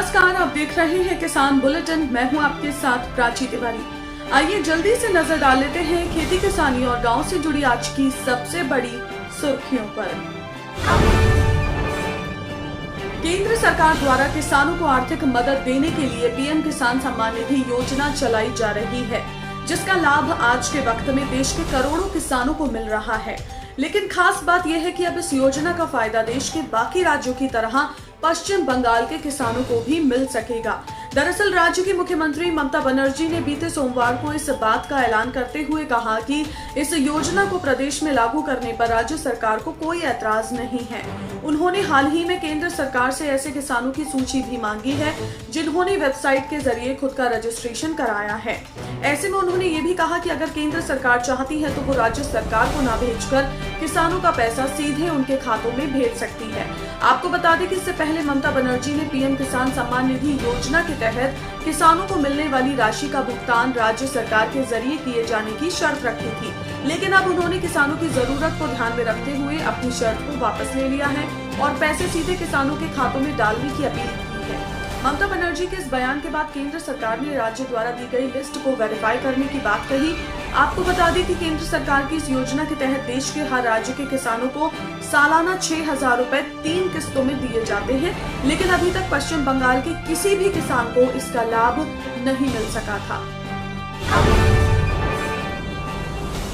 नमस्कार, आप देख रहे हैं किसान बुलेटिन। मैं हूं आपके साथ प्राची तिवारी। आइए जल्दी से नजर डाल लेते हैं खेती किसानी और गांव से जुड़ी आज की सबसे बड़ी सुर्खियों पर। केंद्र सरकार द्वारा किसानों को आर्थिक मदद देने के लिए पीएम किसान सम्मान निधि योजना चलाई जा रही है, जिसका लाभ आज के वक्त में देश के करोड़ों किसानों को मिल रहा है। लेकिन खास बात यह है कि अब इस योजना का फायदा देश के बाकी राज्यों की तरह पश्चिम बंगाल के किसानों को भी मिल सकेगा। दरअसल राज्य की मुख्यमंत्री ममता बनर्जी ने बीते सोमवार को इस बात का ऐलान करते हुए कहा कि इस योजना को प्रदेश में लागू करने पर राज्य सरकार को कोई ऐतराज नहीं है। उन्होंने हाल ही में केंद्र सरकार से ऐसे किसानों की सूची भी मांगी है जिन्होंने वेबसाइट के जरिए खुद का रजिस्ट्रेशन कराया है। ऐसे में उन्होंने ये भी कहा कि अगर केंद्र सरकार चाहती है तो वो राज्य सरकार को न भेजकर किसानों का पैसा सीधे उनके खातों में भेज सकती है। आपको बता दें कि इससे पहले ममता बनर्जी ने पीएम किसान सम्मान निधि योजना के तहत किसानों को मिलने वाली राशि का भुगतान राज्य सरकार के जरिए किए जाने की शर्त रखी थी, लेकिन अब उन्होंने किसानों की जरूरत को ध्यान में रखते हुए अपनी शर्त को वापस ले लिया है और पैसे सीधे किसानों के खातों में डालने की अपील की है। ममता बनर्जी के इस बयान के बाद केंद्र सरकार ने राज्य द्वारा दी गई लिस्ट को वेरीफाई करने की बात कही। आपको बता दें कि केंद्र सरकार की इस योजना के तहत देश के हर राज्य के किसानों को सालाना 6,000 रुपए 3 किस्तों में दिए जाते हैं, लेकिन अभी तक पश्चिम बंगाल के किसी भी किसान को इसका लाभ नहीं मिल सका था।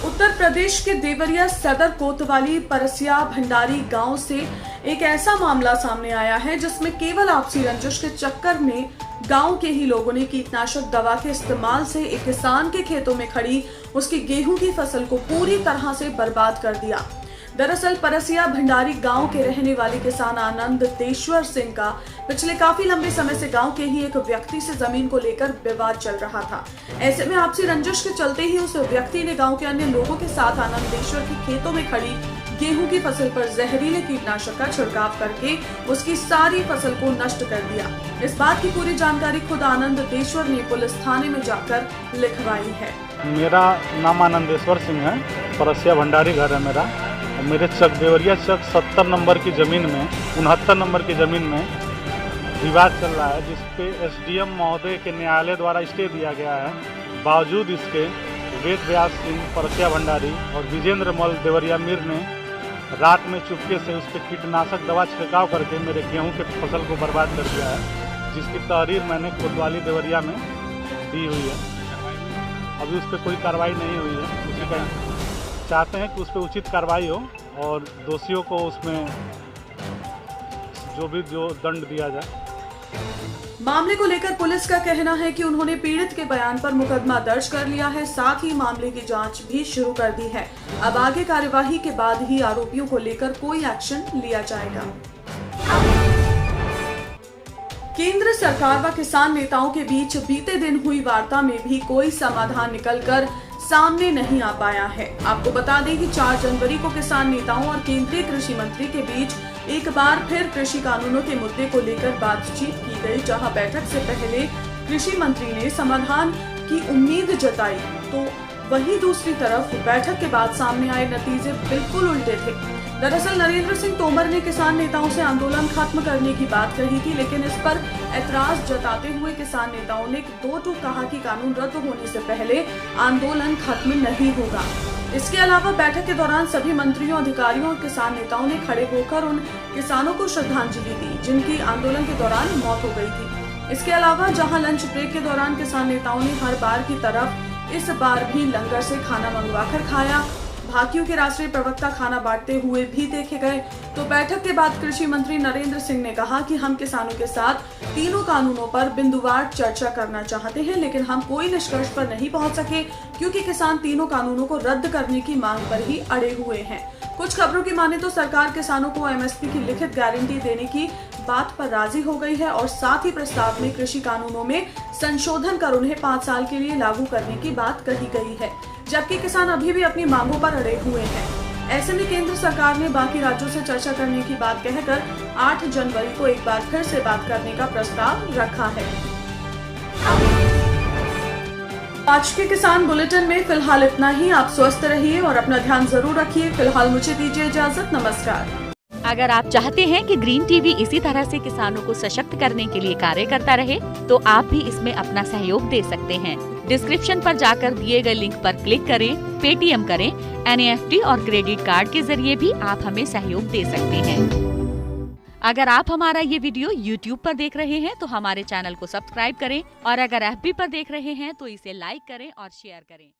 उत्तर प्रदेश के देवरिया सदर कोतवाली परसिया भंडारी गांव से एक ऐसा मामला सामने आया है जिसमें केवल आपसी रंजिश के चक्कर में गांव के ही लोगों ने कीटनाशक दवा के इस्तेमाल से एक किसान के खेतों में खड़ी उसकी गेहूं की फसल को पूरी तरह से बर्बाद कर दिया। दरअसल परसिया भंडारी गांव के रहने वाले किसान आनंद देश्वर सिंह का पिछले काफी लंबे समय से गांव के ही एक व्यक्ति से जमीन को लेकर विवाद चल रहा था। ऐसे में आपसी रंजिश के चलते ही उस व्यक्ति ने गांव के अन्य लोगों के साथ आनंद देश्वर के खेतों में खड़ी गेहूं की फसल पर जहरीले कीटनाशक का छिड़काव करके उसकी सारी फसल को नष्ट कर दिया। इस बात की पूरी जानकारी खुद आनंद देश्वर ने पुलिस थाने में जाकर लिखवाई है। मेरा नाम आनंदेश्वर सिंह है, परसिया भंडारी घर है मेरा। मेरे चक देवरिया चक 70 नंबर की ज़मीन में 69 नंबर की ज़मीन में विवाद चल रहा है, जिसपे एसडीएम महोदय के न्यायालय द्वारा स्टे दिया गया है। बावजूद इसके वेद व्यास सिंह परसिया भंडारी और विजेंद्र मल देवरिया मीर ने रात में चुपके से उस पर कीटनाशक दवा छिड़काव करके मेरे गेहूं के फसल को बर्बाद कर दिया है, जिसकी तहरीर मैंने कोतवाली देवरिया में दी हुई है। अभी उस पर कोई कार्रवाई नहीं हुई है। उसी का चाहते हैं कि उस पर उचित कार्रवाई हो और दोषियों को उसमें जो दंड दिया जाए। मामले को लेकर पुलिस का कहना है कि उन्होंने पीड़ित के बयान पर मुकदमा दर्ज कर लिया है, साथ ही मामले की जांच भी शुरू कर दी है। अब आगे कार्यवाही के बाद ही आरोपियों को लेकर कोई एक्शन लिया जाएगा। केंद्र सरकार व किसान नेताओं के बीच बीते दिन हुई वार्ता में भी कोई समाधान निकलकर सामने नहीं आ पाया है। आपको बता दें कि 4 जनवरी को किसान नेताओं और केंद्रीय कृषि मंत्री के बीच एक बार फिर कृषि कानूनों के मुद्दे को लेकर बातचीत की गई, जहां बैठक से पहले कृषि मंत्री ने समाधान की उम्मीद जताई, तो वहीं दूसरी तरफ बैठक के बाद सामने आए नतीजे बिल्कुल उल्टे थे। दरअसल नरेंद्र सिंह तोमर ने किसान नेताओं से आंदोलन खत्म करने की बात कही थी, लेकिन इस पर ऐतराज जताते हुए किसान नेताओं ने दो टूक कहा कि कानून रद्द होने से पहले आंदोलन खत्म नहीं होगा। इसके अलावा बैठक के दौरान सभी मंत्रियों, अधिकारियों और किसान नेताओं ने खड़े होकर उन किसानों को श्रद्धांजलि दी जिनकी आंदोलन के दौरान मौत हो गई थी। इसके अलावा जहां लंच ब्रेक के दौरान किसान नेताओं ने हर बार की तरफ इस बार भी लंगर से खाना मंगवाकर खाया, भाकियों के राष्ट्रीय प्रवक्ता खाना बांटते हुए भी देखे गए, तो बैठक के बाद कृषि मंत्री नरेंद्र सिंह ने कहा कि हम किसानों के साथ तीनों कानूनों पर बिंदुवार चर्चा करना चाहते हैं, लेकिन हम कोई निष्कर्ष पर नहीं पहुंच सके क्योंकि किसान तीनों कानूनों को रद्द करने की मांग पर ही अड़े हुए हैं। कुछ खबरों की माने तो सरकार किसानों को एमएसपी की लिखित गारंटी देने की बात पर राजी हो गई है और साथ ही प्रस्ताव में कृषि कानूनों में संशोधन कर उन्हें 5 साल के लिए लागू करने की बात कही गई है, जबकि किसान अभी भी अपनी मांगों पर अड़े हुए हैं। ऐसे में केंद्र सरकार ने बाकी राज्यों से चर्चा करने की बात कहकर 8 जनवरी को एक बार फिर से बात करने का प्रस्ताव रखा है। आज के किसान बुलेटिन में फिलहाल इतना ही। आप स्वस्थ रहिए और अपना ध्यान जरूर रखिए। फिलहाल मुझे दीजिए इजाजत। नमस्कार। अगर आप चाहते हैं कि ग्रीन टीवी इसी तरह से किसानों को सशक्त करने के लिए कार्य करता रहे, तो आप भी इसमें अपना सहयोग दे सकते हैं। डिस्क्रिप्शन पर जाकर दिए गए लिंक पर क्लिक करें, पेटीएम करें, NEFT और क्रेडिट कार्ड के जरिए भी आप हमें सहयोग दे सकते हैं। अगर आप हमारा ये वीडियो YouTube पर देख रहे हैं तो हमारे चैनल को सब्सक्राइब करें और अगर FB पर देख रहे हैं तो इसे लाइक करें और शेयर करें।